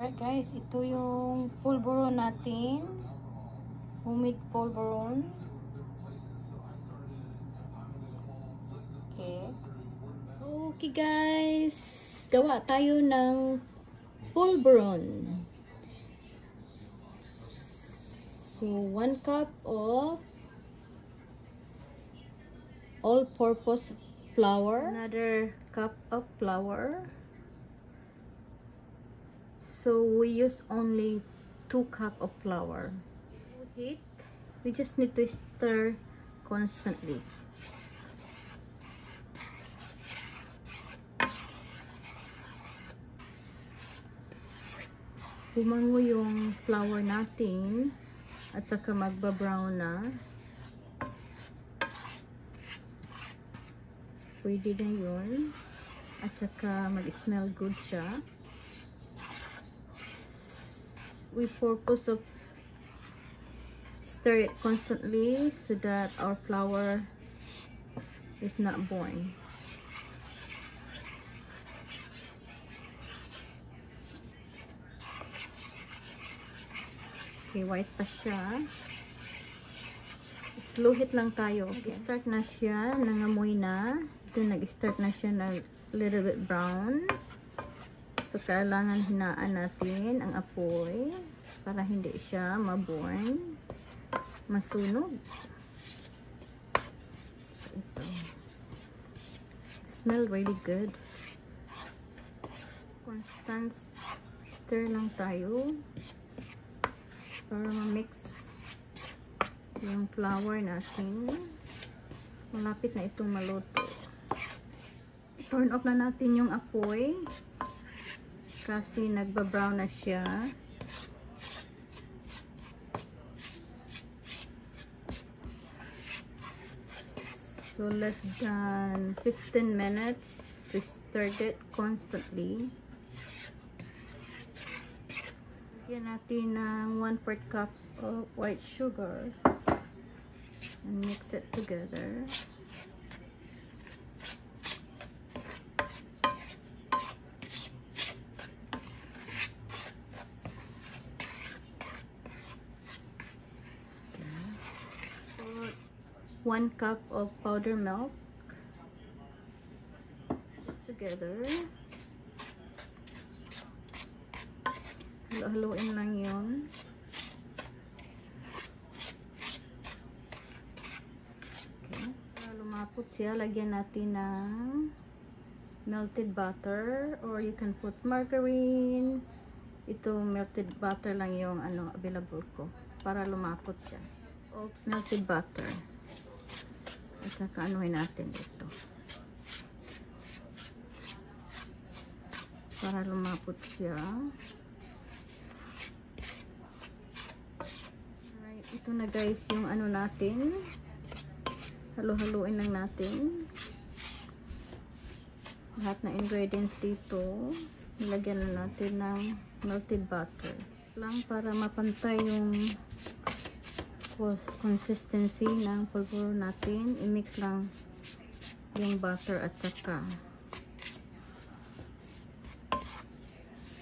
Alright guys, ito yung polvoron natin. Homemade polvoron. Okay guys, gawa tayo ng polvoron. So 1 cup of all-purpose flour, another cup of flour. So we use only 2 cups of flour. Heat, we just need to stir constantly. Humango yung flour natin at saka magba-brown na. Pwede na yun. At saka mag-smell good siya. We purpose of stir it constantly so that our flour is not burnt. Okay, white pa siya. Slow heat lang tayo. Okay. Start na siya, nangamoy na. Ito nag-start na siya na little bit brown. So, kailangan hinaan natin ang apoy para hindi siya maburn, masunog. So, ito. Smell really good. Constant stir lang tayo para ma-mix yung flour natin. Malapit na itong maluto. Turn off na natin yung apoy kasi nagba-brown na siya. So less than 15 minutes to stir it constantly. Lagyan natin ng 1/4 cup of white sugar and mix it together. 1 cup of powder milk together. Halo-haloin lang yun. Okay. Para lumapot siya, lagyan natin ng melted butter or you can put margarine. Ito melted butter lang yung available ko para lumapot siya. O melted butter. At saka anuhin natin ito para lumapot siya. Alright, ito na guys yung natin. Halo-haloin lang natin lahat na ingredients dito. Nilagyan na natin ng melted butter lang para mapantay yung consistency ng polvoron natin. I-mix lang yung butter at saka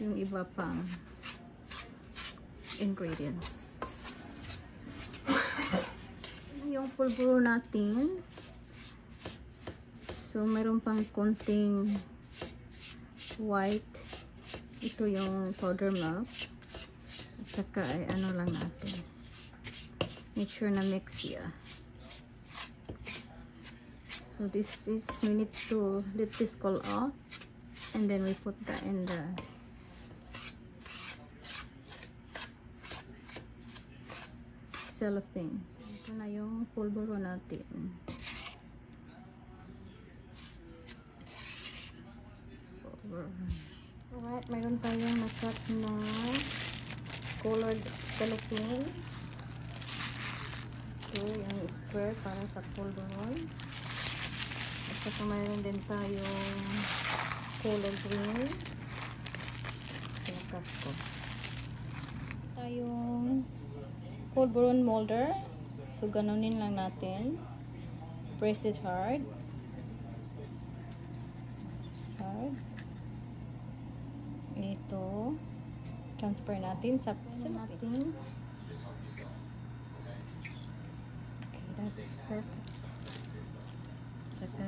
yung iba pang ingredients. Yung polvoron natin, so meron pang konting white. Ito yung powder milk at saka ay lang natin, make sure na mix siya. So this is, we need to let this cool off and then we put that in the cellophane. Ito na yung polvoron natin. Alright, mayroon tayong nakat na colored cellophane. Ito yung square para sa polvoron. At saka mayroon din tayong color green. Nakat ko. Tayong polvoron molder. So, ganunin lang natin. Press it hard. Hard. Ito. transfer natin sa natin. Okay, that's perfect. Saka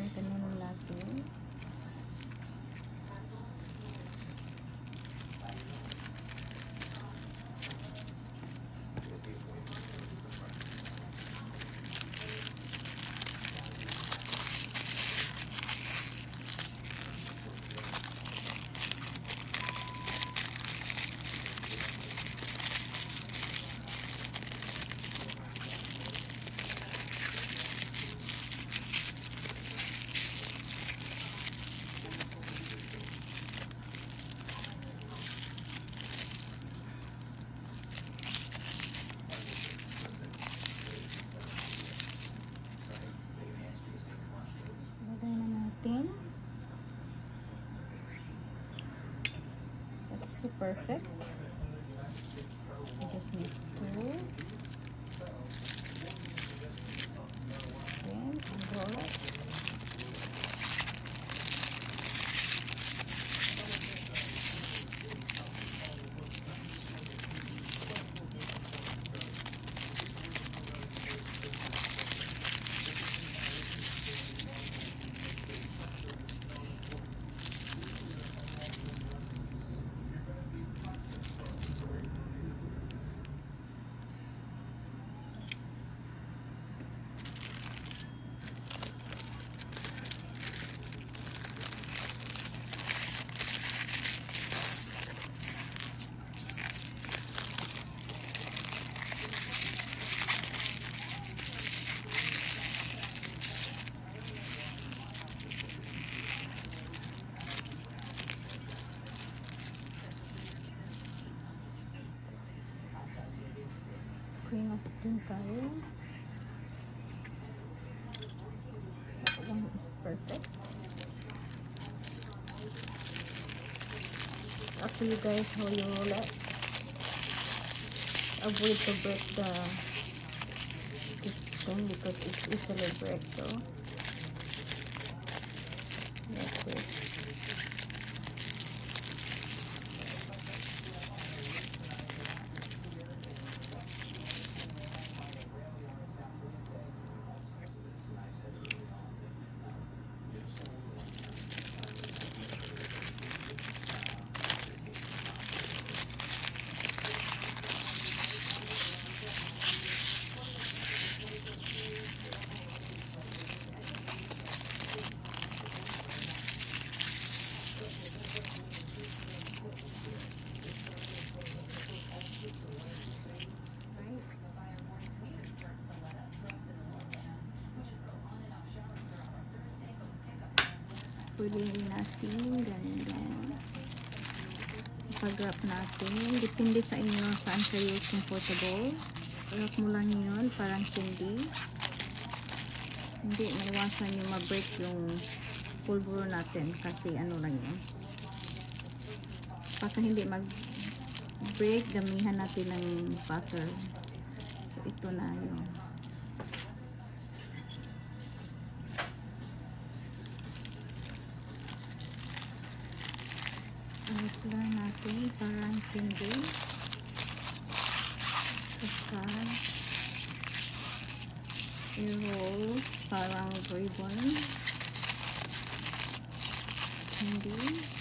ganun natin. That's so perfect. I just need to and roll it. Cream of din tayo. That one is perfect. Up to you guys how you roll it. Avoid to break this thing because it's easily break, so that's it. Pulihin natin, ganyan. Pag-wrap natin. Depende sa inyo saan kayo comfortable. Wrap mo lang yun, parang candy. Hindi maiwasan yung ma-break yung polvoron natin kasi ano lang yun. Baka hindi mag-break, gamihan natin ng butter. So, ito na yun. Ito lang natin parang candy. Saka i-roll parang ribbon candy.